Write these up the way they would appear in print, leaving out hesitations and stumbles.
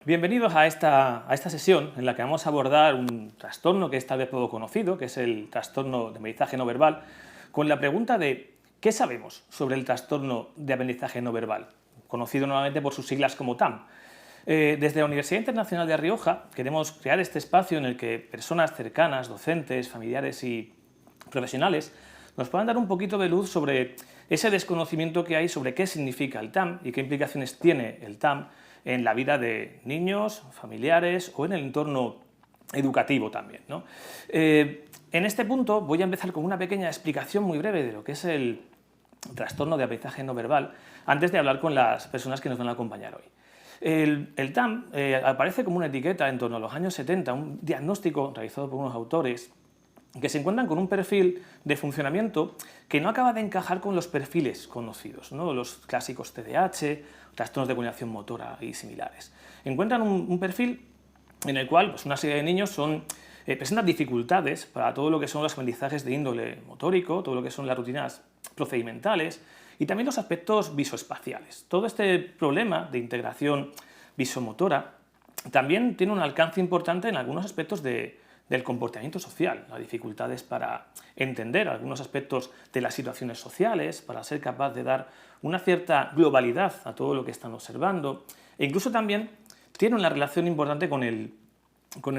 Bienvenidos a esta sesión en la que vamos a abordar un trastorno que es tal vez poco conocido, que es el trastorno de aprendizaje no verbal, con la pregunta de ¿qué sabemos sobre el trastorno de aprendizaje no verbal? Conocido normalmente por sus siglas como TAM. Desde la Universidad Internacional de La Rioja queremos crear este espacio en el que personas cercanas, docentes, familiares y profesionales nos puedan dar un poquito de luz sobre ese desconocimiento que hay sobre qué significa el TAM y qué implicaciones tiene el TAM en la vida de niños, familiares o en el entorno educativo también, ¿no? En este punto voy a empezar con una pequeña explicación muy breve de lo que es el trastorno de aprendizaje no verbal antes de hablar con las personas que nos van a acompañar hoy. El TAM aparece como una etiqueta en torno a los años 70, un diagnóstico realizado por unos autores que se encuentran con un perfil de funcionamiento que no acaba de encajar con los perfiles conocidos, ¿no? Los clásicos TDAH, trastornos de coordinación motora y similares. Encuentran un perfil en el cual pues, una serie de niños presentan dificultades para todo lo que son los aprendizajes de índole motórico, todo lo que son las rutinas procedimentales y también los aspectos visoespaciales. Todo este problema de integración visomotora también tiene un alcance importante en algunos aspectos del comportamiento social, las dificultades para entender algunos aspectos de las situaciones sociales, para ser capaz de dar una cierta globalidad a todo lo que están observando, e incluso también tiene una relación importante con el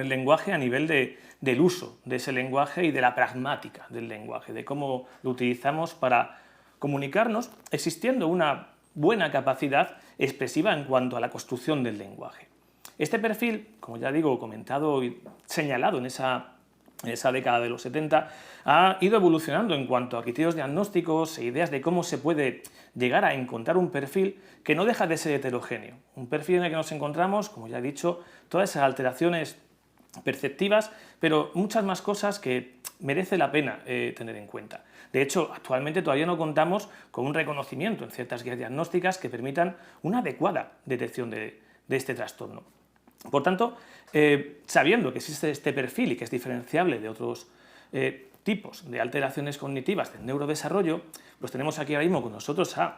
lenguaje a nivel del uso de ese lenguaje y de la pragmática del lenguaje, de cómo lo utilizamos para comunicarnos, existiendo una buena capacidad expresiva en cuanto a la construcción del lenguaje. Este perfil, como ya digo, comentado y señalado en esa década de los 70, ha ido evolucionando en cuanto a criterios diagnósticos e ideas de cómo se puede llegar a encontrar un perfil que no deja de ser heterogéneo. Un perfil en el que nos encontramos, como ya he dicho, todas esas alteraciones perceptivas, pero muchas más cosas que merece la pena tener en cuenta. De hecho, actualmente todavía no contamos con un reconocimiento en ciertas guías diagnósticas que permitan una adecuada detección de este trastorno. Por tanto, sabiendo que existe este perfil y que es diferenciable de otros tipos de alteraciones cognitivas del neurodesarrollo, pues tenemos aquí ahora mismo con nosotros a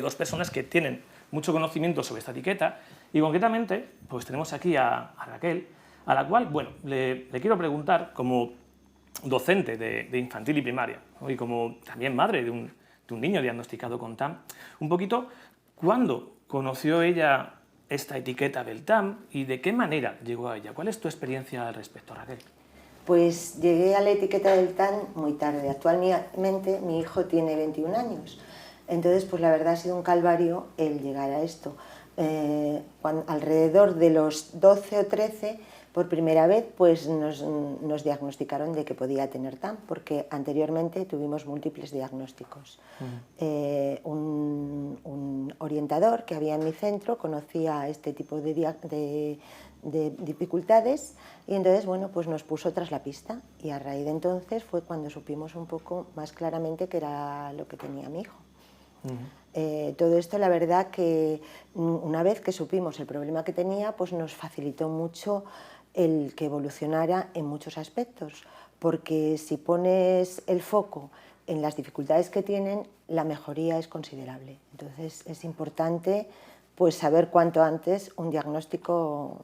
dos personas que tienen mucho conocimiento sobre esta etiqueta y concretamente pues tenemos aquí a Raquel, a la cual bueno, le quiero preguntar como docente de infantil y primaria, ¿no? Y como también madre de un niño diagnosticado con TAM, un poquito cuándo conoció ella esta etiqueta del TAM y de qué manera llegó a ella. ¿Cuál es tu experiencia al respecto, Raquel? Pues llegué a la etiqueta del TAM muy tarde. Actualmente mi hijo tiene 21 años. Entonces, pues la verdad ha sido un calvario el llegar a esto. Alrededor de los 12 o 13, por primera vez, pues nos diagnosticaron de que podía tener TAM, porque anteriormente tuvimos múltiples diagnósticos. Un orientador que había en mi centro conocía este tipo de dificultades y entonces bueno, pues nos puso tras la pista y a raíz de entonces fue cuando supimos un poco más claramente qué era lo que tenía mi hijo. Todo esto la verdad que una vez que supimos el problema que tenía, pues nos facilitó mucho el que evolucionara en muchos aspectos, porque si pones el foco en las dificultades que tienen, la mejoría es considerable. Entonces es importante pues saber cuanto antes un diagnóstico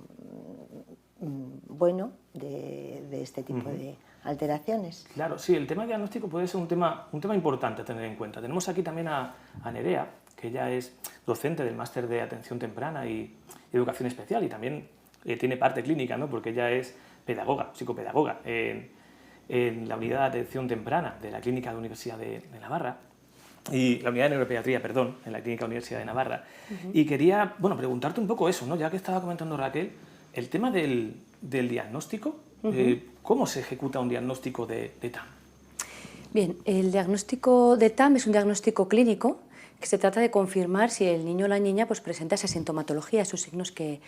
bueno de este tipo de alteraciones. Claro, sí, el tema diagnóstico puede ser un tema importante a tener en cuenta. Tenemos aquí también a Nerea, que ella es docente del máster de atención temprana y educación especial y también tiene parte clínica, ¿no? Porque ella es pedagoga, psicopedagoga en la unidad de atención temprana de la Clínica de la Universidad de Navarra y la unidad de neuropediatría, perdón, en la Clínica de la Universidad de Navarra. Y quería, bueno, preguntarte un poco eso, ¿no? Ya que estaba comentando Raquel, el tema del diagnóstico, ¿cómo se ejecuta un diagnóstico de TAM? Bien, el diagnóstico de TAM es un diagnóstico clínico que se trata de confirmar si el niño o la niña pues, presenta esa sintomatología, esos signos que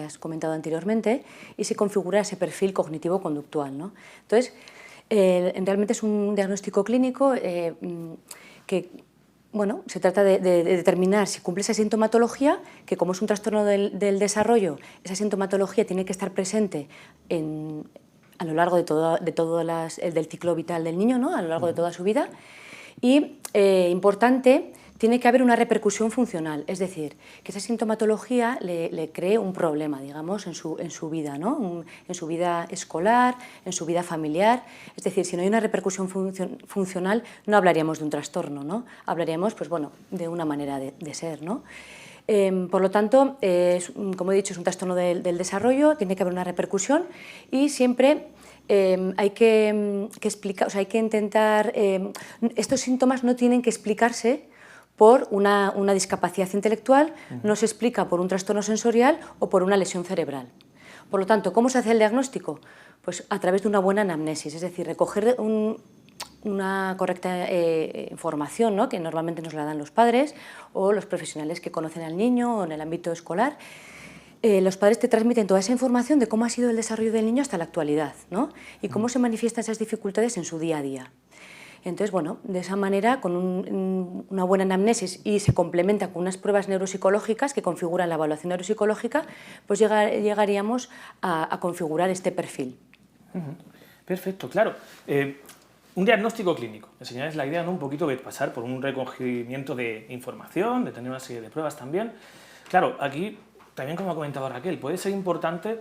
has comentado anteriormente, y se configura ese perfil cognitivo-conductual, ¿no? Entonces, realmente es un diagnóstico clínico que bueno, se trata de determinar si cumple esa sintomatología, que como es un trastorno del desarrollo, esa sintomatología tiene que estar presente a lo largo del ciclo vital del niño, ¿no? A lo largo de toda su vida. Y importante tiene que haber una repercusión funcional, es decir, que esa sintomatología le cree un problema, digamos, en su vida, ¿no? En su vida escolar, en su vida familiar. Es decir, si no hay una repercusión funcional, no hablaríamos de un trastorno, ¿no? Hablaríamos, pues bueno, de una manera de ser, ¿no? Por lo tanto, como he dicho, es un trastorno del desarrollo, tiene que haber una repercusión y siempre hay que explicar, o sea, hay que intentar, estos síntomas no tienen que explicarse por una discapacidad intelectual, no se explica por un trastorno sensorial o por una lesión cerebral. Por lo tanto, ¿cómo se hace el diagnóstico? Pues a través de una buena anamnesis, es decir, recoger una correcta información, ¿no? Que normalmente nos la dan los padres o los profesionales que conocen al niño o en el ámbito escolar. Los padres te transmiten toda esa información de cómo ha sido el desarrollo del niño hasta la actualidad, ¿no? Y cómo se manifiestan esas dificultades en su día a día. Entonces, bueno, de esa manera, con una buena anamnesis y se complementa con unas pruebas neuropsicológicas que configuran la evaluación neuropsicológica, pues llegaríamos a configurar este perfil. Perfecto, claro. Un diagnóstico clínico. Enseñarles la idea, ¿no? Un poquito de pasar por un recogimiento de información, de tener una serie de pruebas también. Claro, aquí, también como ha comentado Raquel, puede ser importante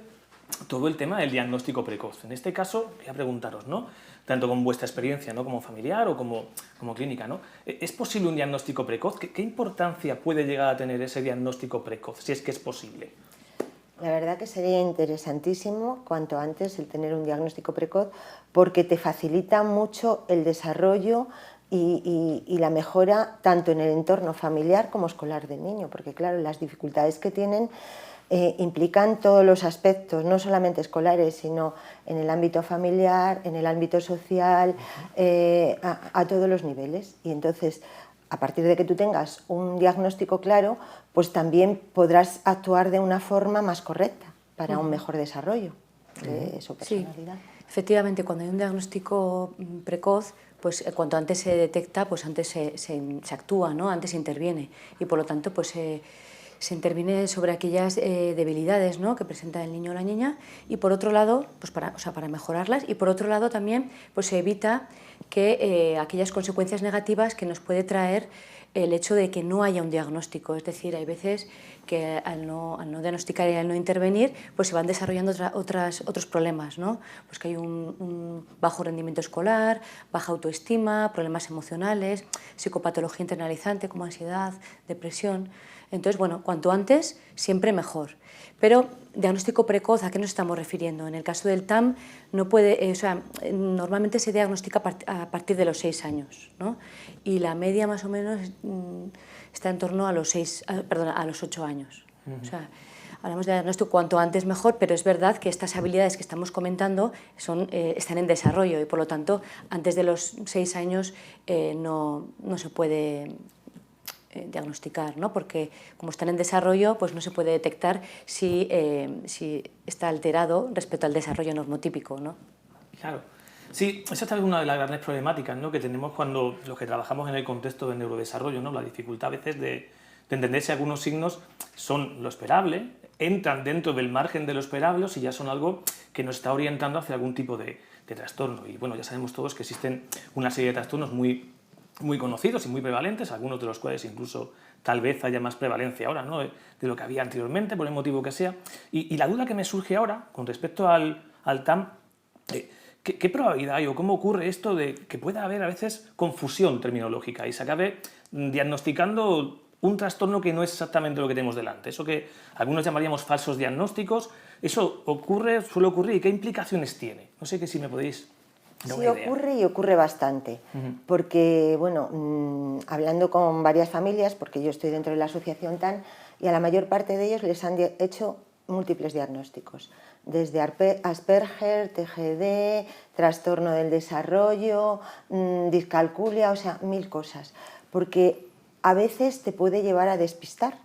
todo el tema del diagnóstico precoz. En este caso, voy a preguntaros, ¿no? Tanto con vuestra experiencia, ¿no? Como familiar o como clínica, ¿no? ¿Es posible un diagnóstico precoz? ¿Qué importancia puede llegar a tener ese diagnóstico precoz, si es que es posible? La verdad que sería interesantísimo cuanto antes el tener un diagnóstico precoz porque te facilita mucho el desarrollo y la mejora tanto en el entorno familiar como escolar del niño, porque claro, las dificultades que tienen implican todos los aspectos, no solamente escolares, sino en el ámbito familiar, en el ámbito social, a todos los niveles. Y entonces, a partir de que tú tengas un diagnóstico claro, pues también podrás actuar de una forma más correcta para un mejor desarrollo de su personalidad. Sí, efectivamente, cuando hay un diagnóstico precoz, pues cuanto antes se detecta, pues antes se actúa, ¿no? Antes se interviene y por lo tanto pues se interviene sobre aquellas debilidades, ¿no? Que presenta el niño o la niña y por otro lado, pues para mejorarlas y por otro lado también pues se evita que aquellas consecuencias negativas que nos puede traer el hecho de que no haya un diagnóstico. Es decir, hay veces que al no diagnosticar y al no intervenir, pues se van desarrollando otros problemas, ¿no? Pues que hay un bajo rendimiento escolar, baja autoestima, problemas emocionales, psicopatología internalizante como ansiedad, depresión. Entonces, bueno, cuanto antes, siempre mejor. Pero diagnóstico precoz, ¿a qué nos estamos refiriendo? En el caso del TAM, no puede, normalmente se diagnostica a partir de los 6 años, ¿no? Y la media más o menos está en torno a los 8 años. O sea, hablamos de diagnóstico cuanto antes mejor, pero es verdad que estas habilidades que estamos comentando están en desarrollo y por lo tanto antes de los 6 años no se puede diagnosticar, ¿no? Porque como están en desarrollo, pues no se puede detectar si está alterado respecto al desarrollo normotípico, ¿no? Claro. Sí, esa es tal vez una de las grandes problemáticas, ¿no? Que tenemos cuando los que trabajamos en el contexto del neurodesarrollo, ¿no? La dificultad a veces de entender si algunos signos son lo esperable, entran dentro del margen de lo esperable o si ya son algo que nos está orientando hacia algún tipo de trastorno. Y bueno, ya sabemos todos que existen una serie de trastornos muy conocidos y muy prevalentes, algunos de los cuales incluso tal vez haya más prevalencia ahora, ¿no? de lo que había anteriormente, por el motivo que sea. Y la duda que me surge ahora con respecto al TAM, ¿qué probabilidad hay o cómo ocurre esto de que pueda haber a veces confusión terminológica y se acabe diagnosticando un trastorno que no es exactamente lo que tenemos delante? Eso que algunos llamaríamos falsos diagnósticos, ¿eso suele ocurrir y qué implicaciones tiene? No sé si me podéis... Sí ocurre y ocurre bastante, porque, bueno, hablando con varias familias, porque yo estoy dentro de la asociación TAN, y a la mayor parte de ellos les han hecho múltiples diagnósticos, desde Asperger, TGD, trastorno del desarrollo, discalculia, o sea, 1000 cosas, porque a veces te puede llevar a despistar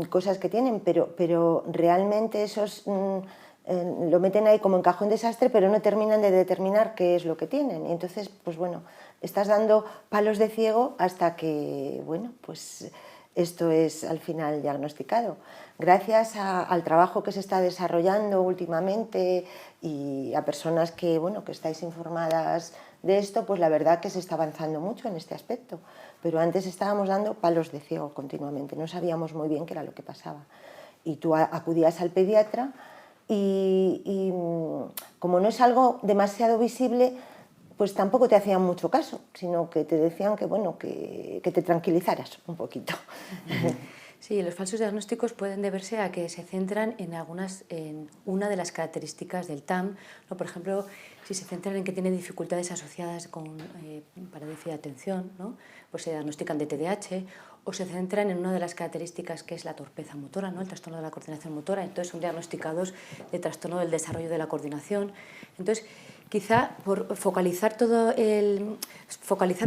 cosas que tienen, pero realmente esos... lo meten ahí como en cajón desastre, pero no terminan de determinar qué es lo que tienen. Y entonces, pues bueno, estás dando palos de ciego hasta que, bueno, pues esto es al final diagnosticado. Gracias al trabajo que se está desarrollando últimamente y a personas que, bueno, que estáis informadas de esto, pues la verdad que se está avanzando mucho en este aspecto. Pero antes estábamos dando palos de ciego continuamente, no sabíamos muy bien qué era lo que pasaba. Y tú acudías al pediatra y como no es algo demasiado visible, pues tampoco te hacían mucho caso, sino que te decían que, bueno, que te tranquilizaras un poquito. Sí, los falsos diagnósticos pueden deberse a que se centran en una de las características del TAM, ¿no? Por ejemplo, si se centran en que tiene dificultades asociadas con para déficit de atención, ¿no? Pues se diagnostican de TDAH, o se centran en una de las características que es la torpeza motora, ¿no? El trastorno de la coordinación motora, entonces son diagnosticados de trastorno del desarrollo de la coordinación. Entonces, quizá por focalizar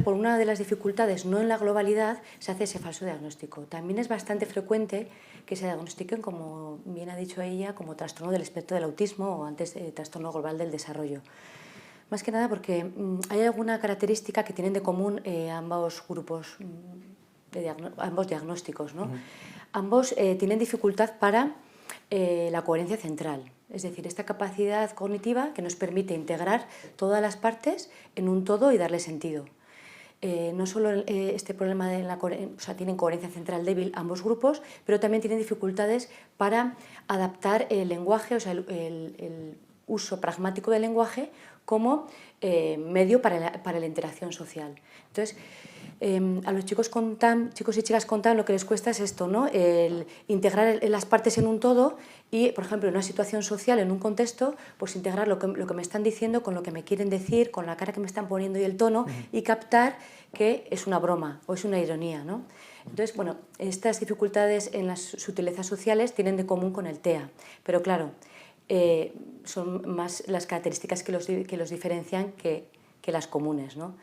por una de las dificultades, no en la globalidad, se hace ese falso diagnóstico. También es bastante frecuente que se diagnostiquen, como bien ha dicho ella, como trastorno del espectro del autismo o antes trastorno global del desarrollo. Más que nada porque hay alguna característica que tienen de común ambos grupos, ambos diagnósticos, ¿no? Ambos tienen dificultad para la coherencia central. Es decir, esta capacidad cognitiva que nos permite integrar todas las partes en un todo y darle sentido. No solo este problema de tienen coherencia central débil ambos grupos, pero también tienen dificultades para adaptar el lenguaje, o sea, el uso pragmático del lenguaje como medio para la interacción social. Entonces, a los chicos y chicas con TAM lo que les cuesta es esto, ¿no? El integrar las partes en un todo y, por ejemplo, en una situación social, en un contexto, pues integrar lo que me están diciendo con lo que me quieren decir, con la cara que me están poniendo y el tono, y captar que es una broma o es una ironía, ¿no? Entonces, bueno, estas dificultades en las sutilezas sociales tienen de común con el TEA, pero claro, son más las características que los diferencian que las comunes, ¿no?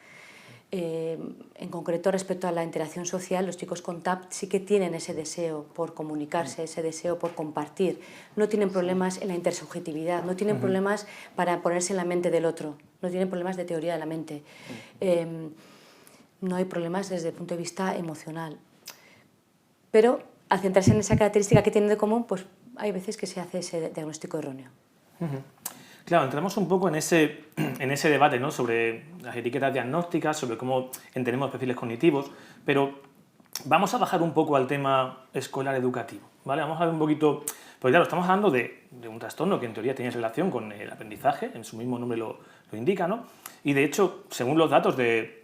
En concreto, respecto a la interacción social, los chicos con TAP sí que tienen ese deseo por comunicarse, ese deseo por compartir. No tienen problemas en la intersubjetividad, no tienen problemas para ponerse en la mente del otro, no tienen problemas de teoría de la mente. No hay problemas desde el punto de vista emocional. Pero al centrarse en esa característica que tienen de común, pues hay veces que se hace ese diagnóstico erróneo. Claro, entramos un poco en ese debate, ¿no? Sobre las etiquetas diagnósticas, sobre cómo entendemos perfiles cognitivos, pero vamos a bajar un poco al tema escolar educativo, ¿vale? Vamos a ver un poquito, porque claro, estamos hablando de un trastorno que en teoría tiene relación con el aprendizaje, en su mismo nombre lo indica, ¿no? Y de hecho, según los datos del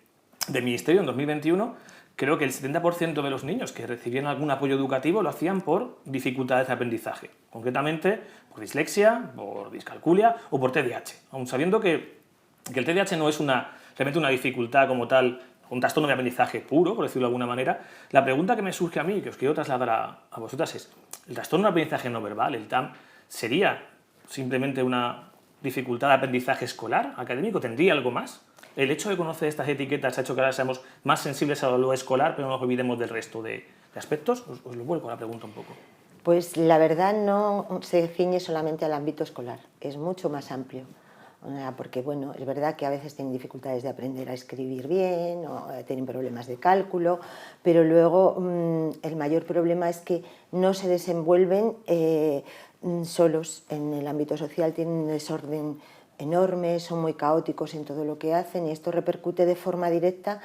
Ministerio en 2021, creo que el 70% de los niños que recibían algún apoyo educativo lo hacían por dificultades de aprendizaje, concretamente por dislexia, por discalculia o por TDAH, aun sabiendo que el TDAH no es realmente una dificultad como tal, un trastorno de aprendizaje puro, por decirlo de alguna manera. La pregunta que me surge a mí y que os quiero trasladar a vosotras es, ¿el trastorno de aprendizaje no verbal, el TAM, sería simplemente una dificultad de aprendizaje escolar, académico? ¿Tendría algo más? ¿El hecho de conocer estas etiquetas ha hecho que ahora seamos más sensibles a lo escolar, pero no nos olvidemos del resto de aspectos? Os lo vuelvo a la pregunta un poco. Pues la verdad no se ciñe solamente al ámbito escolar, es mucho más amplio. Porque bueno, es verdad que a veces tienen dificultades de aprender a escribir bien o tienen problemas de cálculo, pero luego el mayor problema es que no se desenvuelven solos en el ámbito social, tienen un desorden enorme, son muy caóticos en todo lo que hacen y esto repercute de forma directa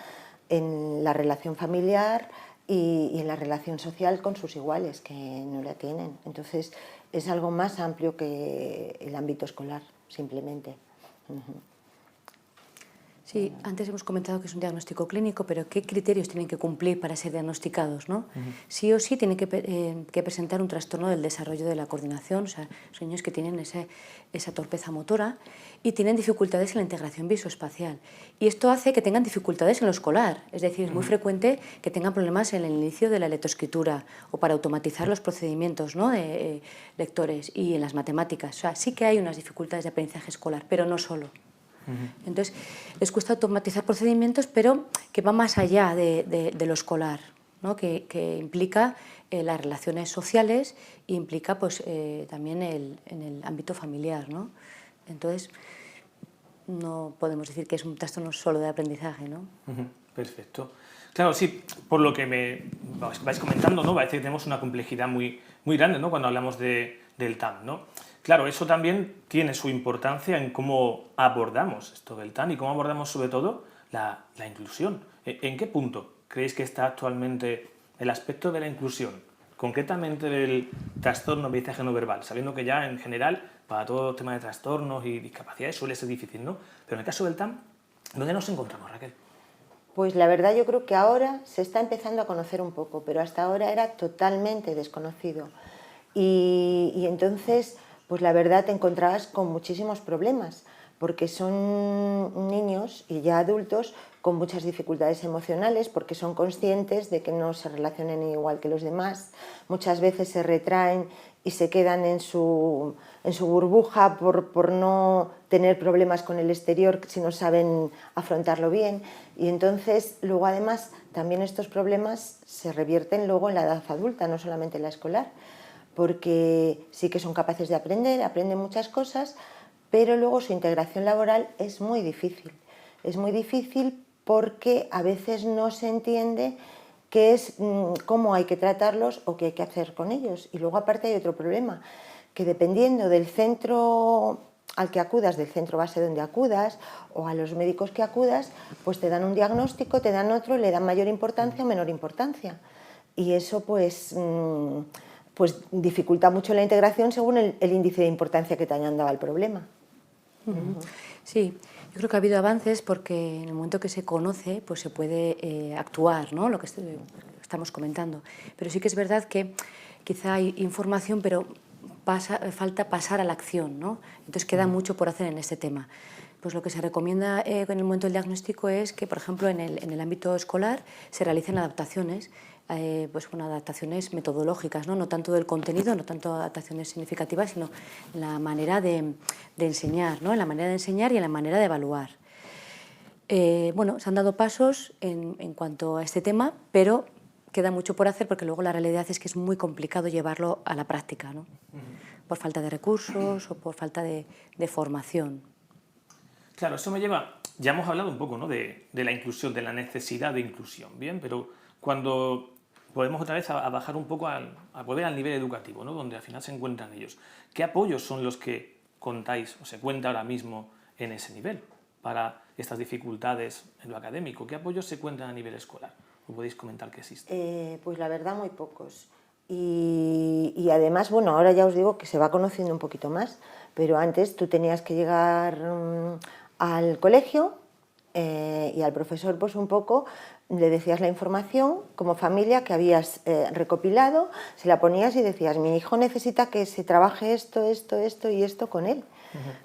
en la relación familiar y en la relación social con sus iguales, que no la tienen. Entonces es algo más amplio que el ámbito escolar, simplemente. Sí, antes hemos comentado que es un diagnóstico clínico, pero ¿qué criterios tienen que cumplir para ser diagnosticados, ¿no? Sí o sí tienen que presentar un trastorno del desarrollo de la coordinación, o sea, son niños que tienen esa torpeza motora y tienen dificultades en la integración visoespacial. Y esto hace que tengan dificultades en lo escolar, es decir, es muy frecuente que tengan problemas en el inicio de la lectoescritura o para automatizar los procedimientos, ¿no? de lectores y en las matemáticas. O sea, sí que hay unas dificultades de aprendizaje escolar, pero no solo. Entonces, les cuesta automatizar procedimientos, pero que va más allá de lo escolar, ¿no? que implica las relaciones sociales e implica pues, también en el ámbito familiar, ¿no? Entonces, no podemos decir que es un trastorno solo de aprendizaje, ¿no? Perfecto. Claro, sí, por lo que me vais comentando, ¿no? Parece que tenemos una complejidad muy grande, ¿no? Cuando hablamos del TAM, ¿no? Claro, eso también tiene su importancia en cómo abordamos esto del TAM y cómo abordamos sobre todo la inclusión. ¿En qué punto creéis que está actualmente el aspecto de la inclusión, concretamente del trastorno de aprendizaje no verbal? Sabiendo que ya en general, para todo tema de trastornos y discapacidades suele ser difícil, ¿no? Pero en el caso del TAM, ¿dónde nos encontramos, Raquel? Pues la verdad yo creo que ahora se está empezando a conocer un poco, pero hasta ahora era totalmente desconocido. Y entonces, pues la verdad te encontrabas con muchísimos problemas, porque son niños y ya adultos con muchas dificultades emocionales, porque son conscientes de que no se relacionan igual que los demás, muchas veces se retraen y se quedan en su burbuja por no tener problemas con el exterior si no saben afrontarlo bien. Y entonces, luego además, también estos problemas se revierten luego en la edad adulta, no solamente en la escolar, porque sí que son capaces de aprender, aprenden muchas cosas, pero luego su integración laboral es muy difícil. Es muy difícil porque a veces no se entiende qué es, cómo hay que tratarlos o qué hay que hacer con ellos. Y luego aparte hay otro problema, que dependiendo del centro al que acudas, del centro base donde acudas o a los médicos que acudas, pues te dan un diagnóstico, te dan otro, le dan mayor importancia o menor importancia. Y eso pues dificulta mucho la integración según el índice de importancia que te hayan dado al problema. Sí, yo creo que ha habido avances porque en el momento que se conoce, pues se puede actuar, ¿no? Lo que estamos comentando. Pero sí que es verdad que quizá hay información, pero falta pasar a la acción, ¿no? Entonces queda mucho por hacer en este tema. Pues lo que se recomienda en el momento del diagnóstico es que, por ejemplo, en el ámbito escolar se realicen adaptaciones, adaptaciones metodológicas, ¿no? No tanto del contenido, no tanto adaptaciones significativas, sino la manera de enseñar, ¿no? En la manera de enseñar y en la manera de evaluar. Se han dado pasos en cuanto a este tema, pero queda mucho por hacer porque luego la realidad es que es muy complicado llevarlo a la práctica, ¿no? Por falta de recursos o por falta de formación. Claro, eso me lleva, ya hemos hablado un poco, ¿no? de la inclusión, de la necesidad de inclusión, ¿bien? Pero cuando podemos otra vez a bajar un poco a volver al nivel educativo, ¿no? Donde al final se encuentran ellos. ¿Qué apoyos son los que contáis o se cuenta ahora mismo en ese nivel para estas dificultades en lo académico? ¿Qué apoyos se cuentan a nivel escolar? ¿O podéis comentar que existen? Pues la verdad muy pocos. Y además, bueno, ahora ya os digo que se va conociendo un poquito más, pero antes tú tenías que llegar al colegio y al profesor pues un poco le decías la información como familia que habías recopilado, se la ponías y decías, mi hijo necesita que se trabaje esto, esto, esto y esto con él.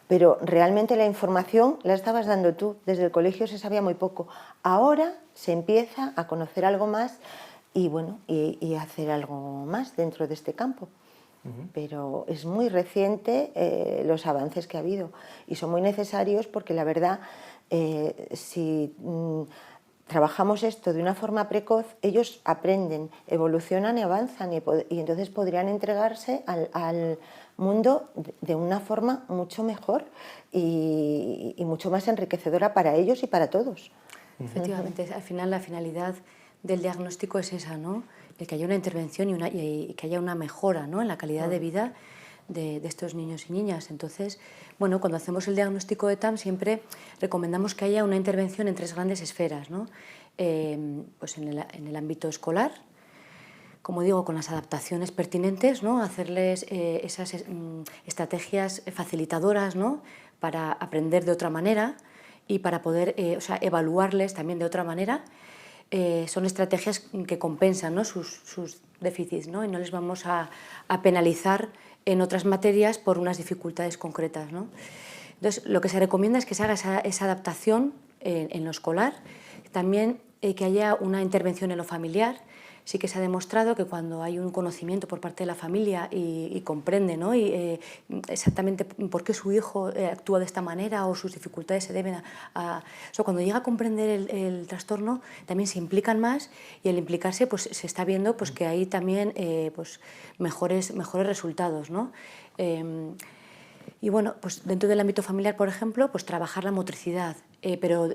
Pero realmente la información la estabas dando tú, desde el colegio se sabía muy poco. Ahora se empieza a conocer algo más y bueno, y hacer algo más dentro de este campo. Pero es muy reciente los avances que ha habido y son muy necesarios porque la verdad, si trabajamos esto de una forma precoz, ellos aprenden, evolucionan y avanzan y entonces podrían entregarse al mundo de una forma mucho mejor y mucho más enriquecedora para ellos y para todos. Efectivamente, al final la finalidad del diagnóstico es esa, ¿no? El que haya una intervención y que haya una mejora, ¿no? En la calidad de vida de estos niños y niñas. Entonces, bueno, cuando hacemos el diagnóstico de TAM siempre recomendamos que haya una intervención en tres grandes esferas, ¿no? Pues en el ámbito escolar, como digo, con las adaptaciones pertinentes, ¿no? Hacerles esas estrategias facilitadoras, ¿no? Para aprender de otra manera y para poder evaluarles también de otra manera. Son estrategias que compensan, ¿no? sus déficits, ¿no? Y no les vamos a penalizar en otras materias por unas dificultades concretas, ¿no? Entonces, lo que se recomienda es que se haga esa adaptación en lo escolar, también que haya una intervención en lo familiar. Sí que se ha demostrado que cuando hay un conocimiento por parte de la familia y comprende, ¿no? Exactamente por qué su hijo actúa de esta manera o sus dificultades se deben a... O sea, cuando llega a comprender el trastorno también se implican más y al implicarse pues, se está viendo pues, que hay también pues, mejores resultados, ¿no? Y bueno, pues dentro del ámbito familiar, por ejemplo, pues trabajar la motricidad, pero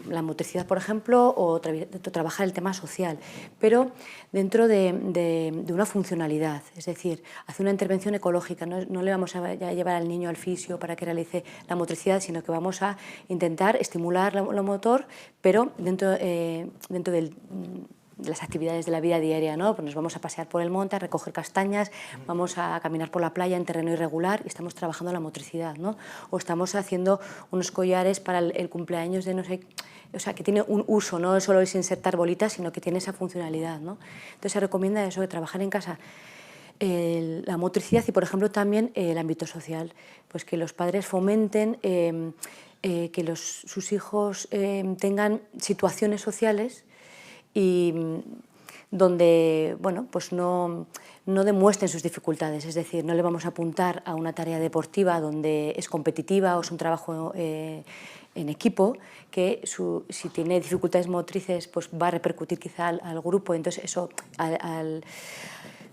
la motricidad, por ejemplo, o trabajar el tema social, pero dentro de una funcionalidad, es decir, hacer una intervención ecológica. No le vamos a llevar al niño al fisio para que realice la motricidad, sino que vamos a intentar estimular lo motor, pero dentro de las actividades de la vida diaria, ¿no? Pues nos vamos a pasear por el monte, a recoger castañas, vamos a caminar por la playa en terreno irregular y estamos trabajando la motricidad, ¿no? O estamos haciendo unos collares para el cumpleaños de no sé, o sea, que tiene un uso, no solo es insertar bolitas, sino que tiene esa funcionalidad, ¿no? Entonces se recomienda eso, de trabajar en casa la motricidad y, por ejemplo, también el ámbito social, pues que los padres fomenten que sus hijos tengan situaciones sociales y donde, bueno, pues no demuestren sus dificultades, es decir, no le vamos a apuntar a una tarea deportiva donde es competitiva o es un trabajo en equipo, que si tiene dificultades motrices pues va a repercutir quizá al grupo, entonces eso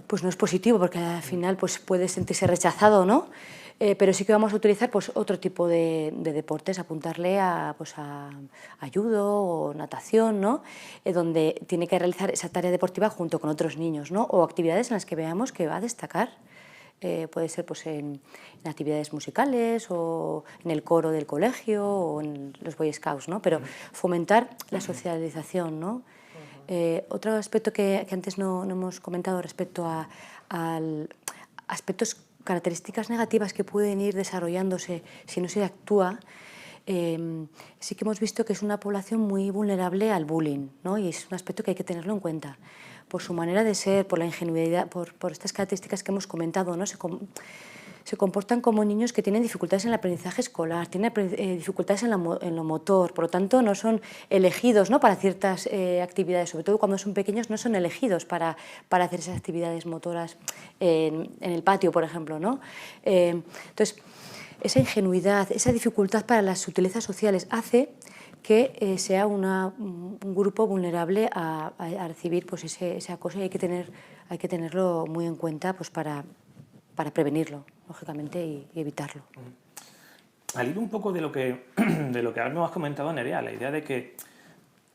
pues no es positivo porque al final pues puede sentirse rechazado, ¿no? Pero sí que vamos a utilizar pues, otro tipo de deportes, apuntarle a judo o natación, ¿no? Donde tiene que realizar esa tarea deportiva junto con otros niños, ¿no? O actividades en las que veamos que va a destacar. Puede ser pues, en actividades musicales o en el coro del colegio o en los Boy Scouts, ¿no? Pero fomentar la socialización, ¿no? Otro aspecto que antes no hemos comentado respecto a aspectos, características negativas que pueden ir desarrollándose si no se actúa, sí que hemos visto que es una población muy vulnerable al bullying, ¿no? Y es un aspecto que hay que tenerlo en cuenta, por su manera de ser, por la ingenuidad, por estas características que hemos comentado, ¿no? Se comportan como niños que tienen dificultades en el aprendizaje escolar, tienen dificultades en lo motor, por lo tanto no son elegidos, ¿no? Para ciertas actividades, sobre todo cuando son pequeños no son elegidos para hacer esas actividades motoras en el patio, por ejemplo, ¿no? Entonces, esa ingenuidad, esa dificultad para las sutilezas sociales hace que sea un grupo vulnerable a recibir pues, ese acoso y hay que tenerlo muy en cuenta pues, para prevenirlo, lógicamente, y evitarlo. Al hilo un poco de lo que ahora nos has comentado, Nerea, la idea de que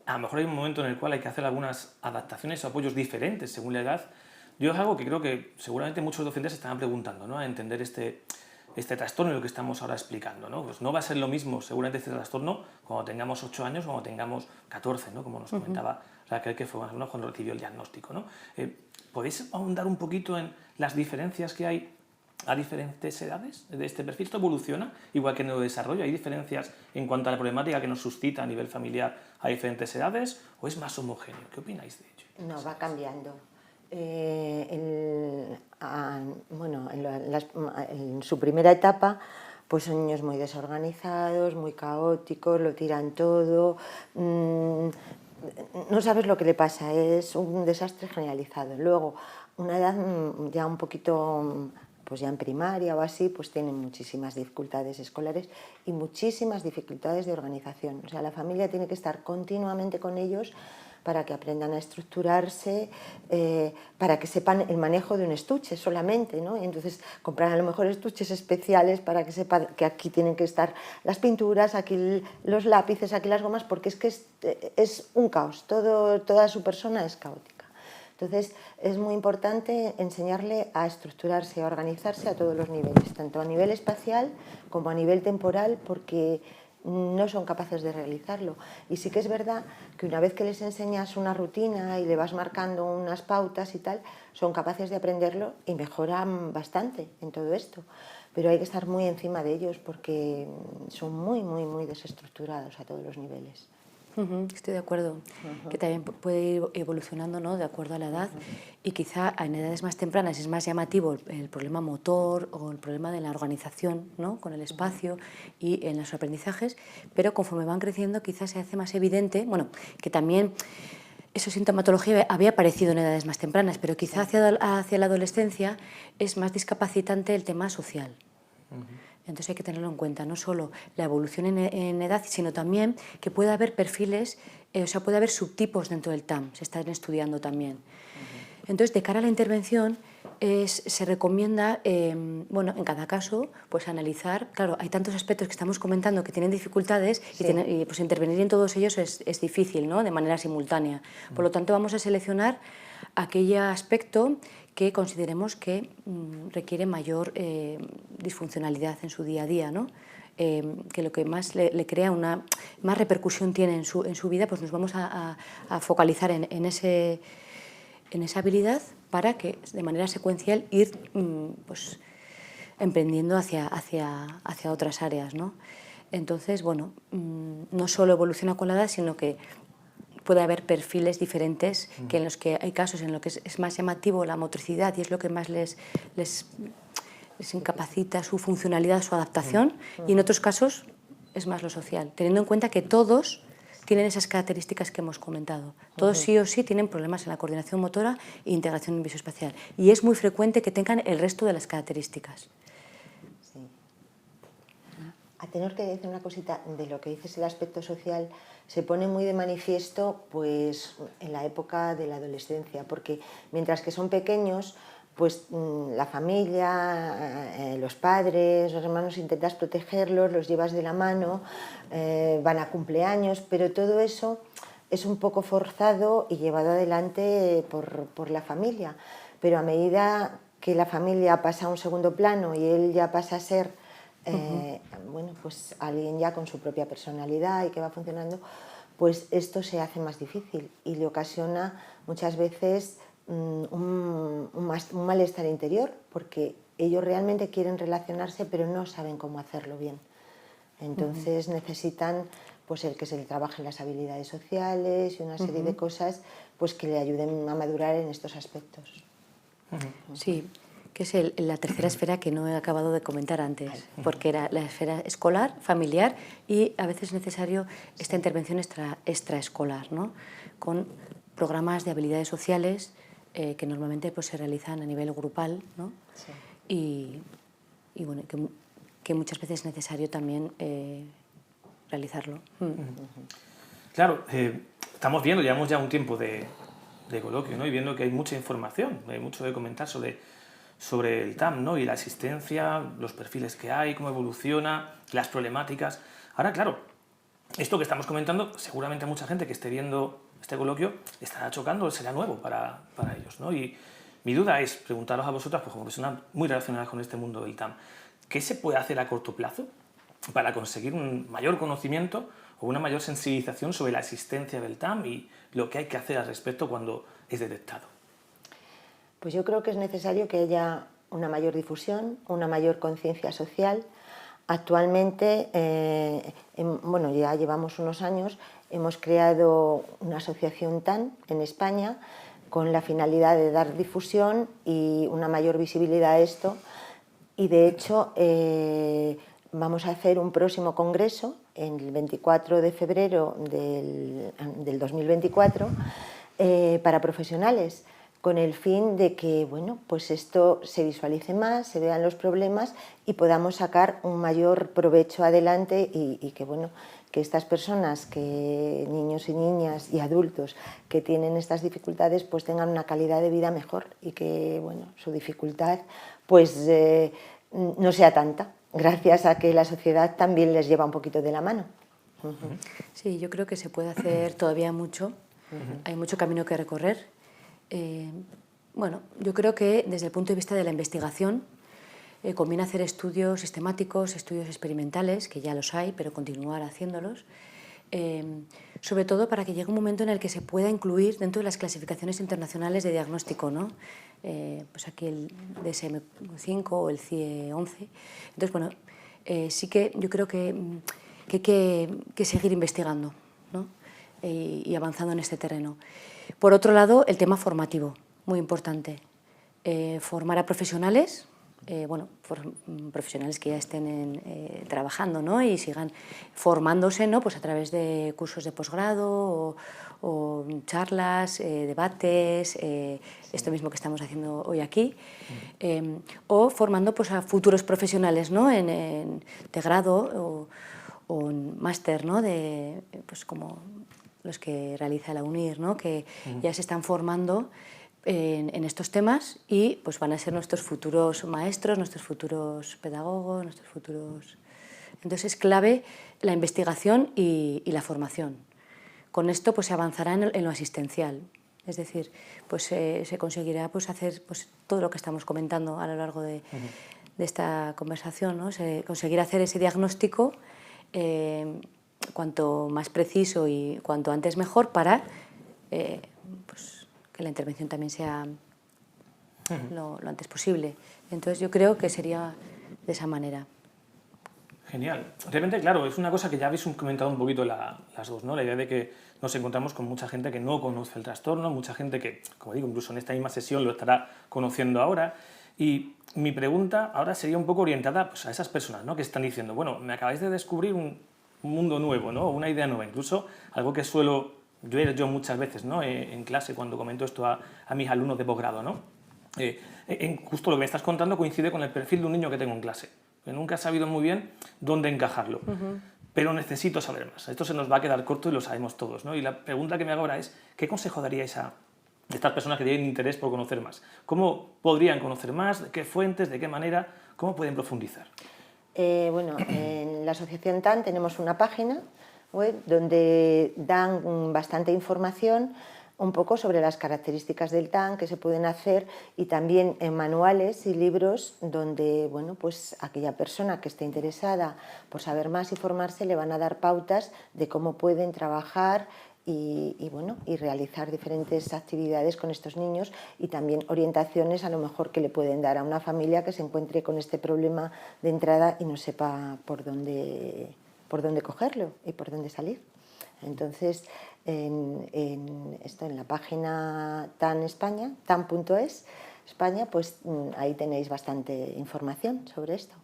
a lo mejor hay un momento en el cual hay que hacer algunas adaptaciones o apoyos diferentes según la edad, yo es algo que creo que seguramente muchos docentes se estarán preguntando, ¿no? A entender este trastorno y lo que estamos ahora explicando, ¿no? Pues no va a ser lo mismo seguramente este trastorno cuando tengamos 8 años o cuando tengamos 14, ¿no? Como nos comentaba Raquel, que fue más o menos cuando recibió el diagnóstico, ¿no? ¿Podéis ahondar un poquito en las diferencias que hay a diferentes edades de este perfil? ¿Esto evoluciona igual que en el desarrollo? ¿Hay diferencias en cuanto a la problemática que nos suscita a nivel familiar a diferentes edades o es más homogéneo? ¿Qué opináis de ello? No, va cambiando. Bueno, en su primera etapa pues son niños muy desorganizados, muy caóticos, lo tiran todo, no sabes lo que le pasa, es un desastre generalizado. Luego, una edad ya un poquito, pues ya en primaria o así, pues tienen muchísimas dificultades escolares y muchísimas dificultades de organización. O sea, la familia tiene que estar continuamente con ellos para que aprendan a estructurarse, para que sepan el manejo de un estuche solamente, ¿no? Y entonces comprar a lo mejor estuches especiales para que sepan que aquí tienen que estar las pinturas, aquí los lápices, aquí las gomas, porque es que es un caos, toda su persona es caótica. Entonces es muy importante enseñarle a estructurarse, a organizarse a todos los niveles, tanto a nivel espacial como a nivel temporal, porque no son capaces de realizarlo. Y sí que es verdad que una vez que les enseñas una rutina y le vas marcando unas pautas y tal, son capaces de aprenderlo y mejoran bastante en todo esto. Pero hay que estar muy encima de ellos porque son muy, muy, muy desestructurados a todos los niveles. Estoy de acuerdo, que también puede ir evolucionando, ¿no? De acuerdo a la edad y quizá en edades más tempranas es más llamativo el problema motor o el problema de la organización, ¿no? Con el espacio y en los aprendizajes, pero conforme van creciendo quizás se hace más evidente, bueno, que también esa sintomatología había aparecido en edades más tempranas, pero quizá hacia la adolescencia es más discapacitante el tema social. Entonces hay que tenerlo en cuenta, no solo la evolución en edad, sino también que puede haber perfiles, o sea, puede haber subtipos dentro del TAM, se están estudiando también. Entonces, de cara a la intervención, se recomienda, bueno, en cada caso, pues analizar, claro, hay tantos aspectos que estamos comentando que tienen dificultades y pues intervenir en todos ellos es difícil, ¿no?, de manera simultánea. Por lo tanto, vamos a seleccionar aquel aspecto que consideremos que requiere mayor disfuncionalidad en su día a día, ¿no? Que lo que más le crea más repercusión tiene en su vida, pues nos vamos a focalizar en esa habilidad para que de manera secuencial ir pues, emprendiendo hacia otras áreas, ¿no? Entonces, bueno, no solo evoluciona con la edad, sino que puede haber perfiles diferentes, que en los que hay casos en los que es más llamativo la motricidad y es lo que más les incapacita su funcionalidad, su adaptación, y en otros casos es más lo social, teniendo en cuenta que todos tienen esas características que hemos comentado. Todos sí o sí tienen problemas en la coordinación motora e integración visoespacial, y es muy frecuente que tengan el resto de las características. Sí. A tenor que decir una cosita de lo que dices, el aspecto social se pone muy de manifiesto pues, en la época de la adolescencia, porque mientras que son pequeños, pues la familia, los padres, los hermanos, intentas protegerlos, los llevas de la mano, van a cumpleaños, pero todo eso es un poco forzado y llevado adelante por la familia. Pero a medida que la familia pasa a un segundo plano y él ya pasa a ser bueno, pues alguien ya con su propia personalidad y que va funcionando, pues esto se hace más difícil y le ocasiona muchas veces un malestar interior, porque ellos realmente quieren relacionarse pero no saben cómo hacerlo bien. Entonces necesitan pues el que se le trabajen las habilidades sociales y una serie de cosas pues que le ayuden a madurar en estos aspectos. Sí, que es la tercera esfera que no he acabado de comentar antes, porque era la esfera escolar, familiar, y a veces es necesario esta intervención extraescolar, ¿no?, con programas de habilidades sociales que normalmente pues, se realizan a nivel grupal, ¿no? Sí. Y bueno, que muchas veces es necesario también realizarlo. Claro, estamos viendo, llevamos ya un tiempo de coloquio, ¿no?, y viendo que hay mucha información, hay mucho que comentar sobre el TAM, ¿no?, y la existencia, los perfiles que hay, cómo evoluciona, las problemáticas. Ahora, claro, esto que estamos comentando, seguramente a mucha gente que esté viendo este coloquio estará chocando, será nuevo para ellos, ¿no? Y mi duda es preguntaros a vosotras, pues como personas muy relacionadas con este mundo del TAM, ¿qué se puede hacer a corto plazo para conseguir un mayor conocimiento o una mayor sensibilización sobre la existencia del TAM y lo que hay que hacer al respecto cuando es detectado? Pues yo creo que es necesario que haya una mayor difusión, una mayor conciencia social. Actualmente, bueno, ya llevamos unos años, hemos creado una asociación TAM en España con la finalidad de dar difusión y una mayor visibilidad a esto, y de hecho vamos a hacer un próximo congreso el 24 de febrero del 2024 para profesionales, con el fin de que bueno, pues esto se visualice más, se vean los problemas y podamos sacar un mayor provecho adelante y que, bueno, que estas personas, que niños y niñas y adultos que tienen estas dificultades pues tengan una calidad de vida mejor y que bueno, su dificultad pues no sea tanta, gracias a que la sociedad también les lleva un poquito de la mano. Sí, yo creo que se puede hacer todavía mucho, hay mucho camino que recorrer. Bueno, yo creo que desde el punto de vista de la investigación conviene hacer estudios sistemáticos, estudios experimentales, que ya los hay, pero continuar haciéndolos, sobre todo para que llegue un momento en el que se pueda incluir dentro de las clasificaciones internacionales de diagnóstico, ¿no? Pues aquí el DSM-5 o el CIE-11. Entonces, bueno, sí que yo creo que hay que seguir investigando, ¿no?, y avanzando en este terreno. Por otro lado, el tema formativo, muy importante. Formar a profesionales, bueno, profesionales que ya estén trabajando, ¿no?, y sigan formándose, ¿no?, pues a través de cursos de posgrado o charlas, debates, esto mismo que estamos haciendo hoy aquí, o formando pues, a futuros profesionales, ¿no?, de grado o en máster, ¿no?, pues como los que realiza la UNIR, ¿no?, que ya se están formando en estos temas y pues van a ser nuestros futuros maestros, nuestros futuros pedagogos, nuestros futuros... Entonces es clave la investigación y la formación. Con esto pues se avanzará en lo asistencial, es decir, pues se conseguirá pues hacer pues todo lo que estamos comentando a lo largo de esta conversación, ¿no? Se conseguirá hacer ese diagnóstico cuanto más preciso y cuanto antes mejor para pues, que la intervención también sea lo antes posible. Entonces yo creo que sería de esa manera. Genial. Realmente, claro, es una cosa que ya habéis comentado un poquito las dos, ¿no? La idea de que nos encontramos con mucha gente que no conoce el trastorno, mucha gente que, como digo, incluso en esta misma sesión lo estará conociendo ahora. Y mi pregunta ahora sería un poco orientada pues, a esas personas, ¿no? Que están diciendo, bueno, me acabáis de descubrir un mundo nuevo, ¿no? Una idea nueva, incluso algo que suelo ver yo muchas veces, ¿no? En clase cuando comento esto a mis alumnos de posgrado, ¿no? Justo lo que me estás contando coincide con el perfil de un niño que tengo en clase, que nunca he sabido muy bien dónde encajarlo, pero necesito saber más. Esto se nos va a quedar corto y lo sabemos todos, ¿no? Y la pregunta que me hago ahora es, ¿qué consejo daríais a estas personas que tienen interés por conocer más? ¿Cómo podrían conocer más? ¿De qué fuentes? ¿De qué manera? ¿Cómo pueden profundizar? Bueno, en la Asociación TAN tenemos una página web donde dan bastante información un poco sobre las características del TAN que se pueden hacer y también en manuales y libros donde, bueno, pues aquella persona que esté interesada por saber más y formarse le van a dar pautas de cómo pueden trabajar bueno, y realizar diferentes actividades con estos niños y también orientaciones a lo mejor que le pueden dar a una familia que se encuentre con este problema de entrada y no sepa por dónde cogerlo y por dónde salir. Entonces, en la página TAN España, tan.es, España, pues ahí tenéis bastante información sobre esto.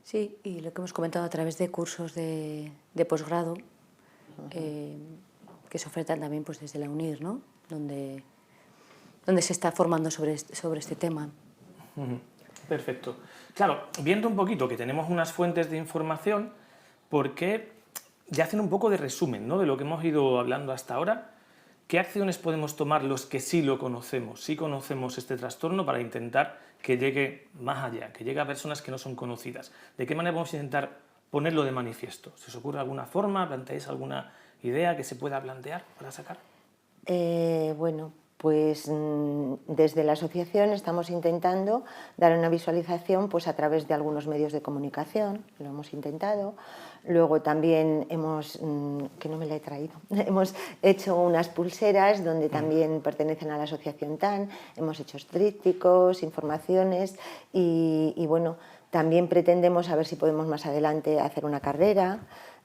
Sí, y lo que hemos comentado a través de cursos de posgrado, que se ofertan también pues, desde la UNIR, ¿no? donde se está formando sobre este tema. Perfecto. Claro, viendo un poquito que tenemos unas fuentes de información, ¿por qué ya hacen un poco de resumen, ¿no? De lo que hemos ido hablando hasta ahora? ¿Qué acciones podemos tomar los que sí lo conocemos, sí conocemos este trastorno para intentar que llegue más allá, que llegue a personas que no son conocidas? ¿De qué manera vamos a intentar ponerlo de manifiesto? ¿Se os ocurre alguna forma? ¿Planteáis alguna idea que se pueda plantear para sacar? Bueno, pues desde la asociación estamos intentando dar una visualización pues, a través de algunos medios de comunicación, lo hemos intentado. Luego también hemos, que no me la he traído, hemos hecho unas pulseras donde también pertenecen a la asociación TAN, hemos hecho trípticos, informaciones y bueno, también pretendemos a ver si podemos más adelante hacer una carrera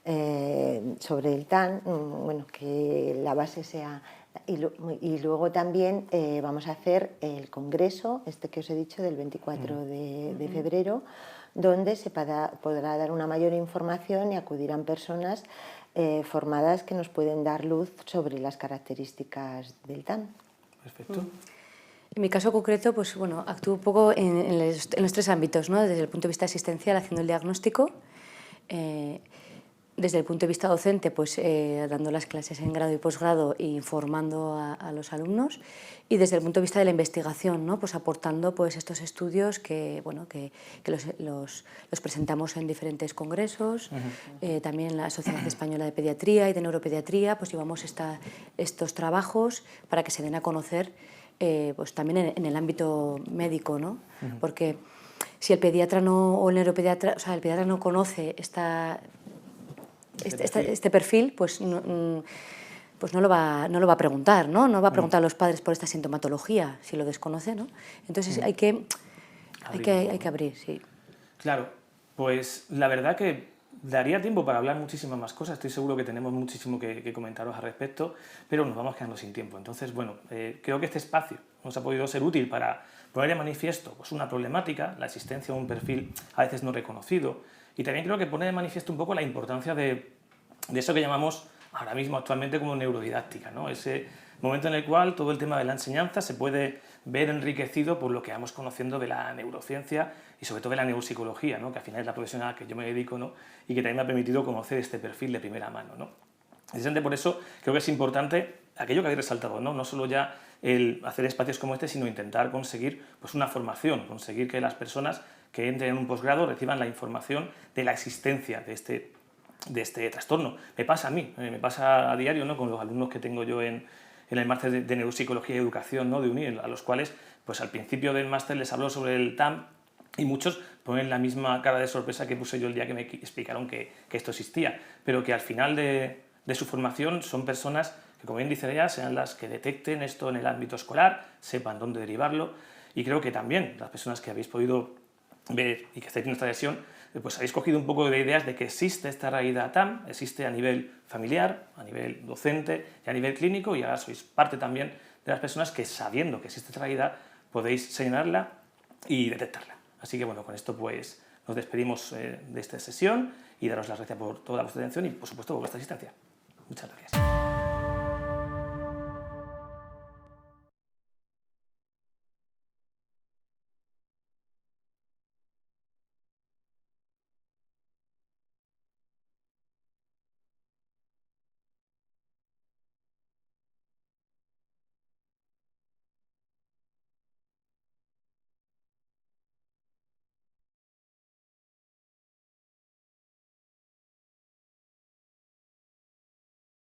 sobre el TAN, bueno, que la base sea... Y luego también vamos a hacer el congreso, este que os he dicho, del 24 de febrero, donde se podrá dar una mayor información y acudirán personas formadas que nos pueden dar luz sobre las características del TAN. Perfecto. En mi caso concreto, pues bueno, actúo un poco en los tres ámbitos, ¿no? Desde el punto de vista asistencial, haciendo el diagnóstico, desde el punto de vista docente, pues dando las clases en grado y posgrado e informando a los alumnos, y desde el punto de vista de la investigación, ¿no? Pues aportando pues, estos estudios que, bueno, que los presentamos en diferentes congresos, también en la Sociedad Española de Pediatría y de Neuropediatría, pues llevamos estos trabajos para que se den a conocer pues también en el ámbito médico, ¿no? Porque si el pediatra o el neuropediatra, o sea, el pediatra no conoce este perfil, pues no lo va a preguntar, ¿no? No va a preguntar a los padres por esta sintomatología, si lo desconoce, ¿no? Entonces hay que abrir, sí. Claro, pues la verdad que daría tiempo para hablar muchísimas más cosas, estoy seguro que tenemos muchísimo que comentaros al respecto, pero nos vamos quedando sin tiempo. Entonces, bueno, creo que este espacio nos ha podido ser útil para poner de manifiesto pues, una problemática, la existencia de un perfil a veces no reconocido, y también creo que pone de manifiesto un poco la importancia de eso que llamamos ahora mismo actualmente como neurodidáctica, ¿no? Ese momento en el cual todo el tema de la enseñanza se puede ver enriquecido por lo que vamos conociendo de la neurociencia y sobre todo de la neuropsicología, ¿no? Que al final es la profesión a la que yo me dedico, ¿no? Y que también me ha permitido conocer este perfil de primera mano, ¿no? Precisamente por eso creo que es importante aquello que habéis resaltado, ¿no? No solo ya el hacer espacios como este, sino intentar conseguir pues, una formación, conseguir que las personas que entren en un posgrado reciban la información de la existencia de este trastorno. Me pasa a mí, me pasa a diario, ¿no? Con los alumnos que tengo yo en el máster de Neuropsicología y Educación, ¿no? de UNIR, a los cuales pues, al principio del máster les hablo sobre el TAM y muchos ponen la misma cara de sorpresa que puse yo el día que me explicaron que esto existía, pero que al final de su formación son personas que, como bien dice ella, sean las que detecten esto en el ámbito escolar, sepan dónde derivarlo, y creo que también las personas que habéis podido ver y que estáis en esta sesión, pues habéis cogido un poco de ideas de que existe esta realidad TAM, existe a nivel familiar, a nivel docente y a nivel clínico, y ahora sois parte también de las personas que, sabiendo que existe esta realidad, podéis señalarla y detectarla. Así que bueno, con esto pues nos despedimos de esta sesión y daros las gracias por toda vuestra atención y por supuesto por vuestra asistencia. Muchas gracias.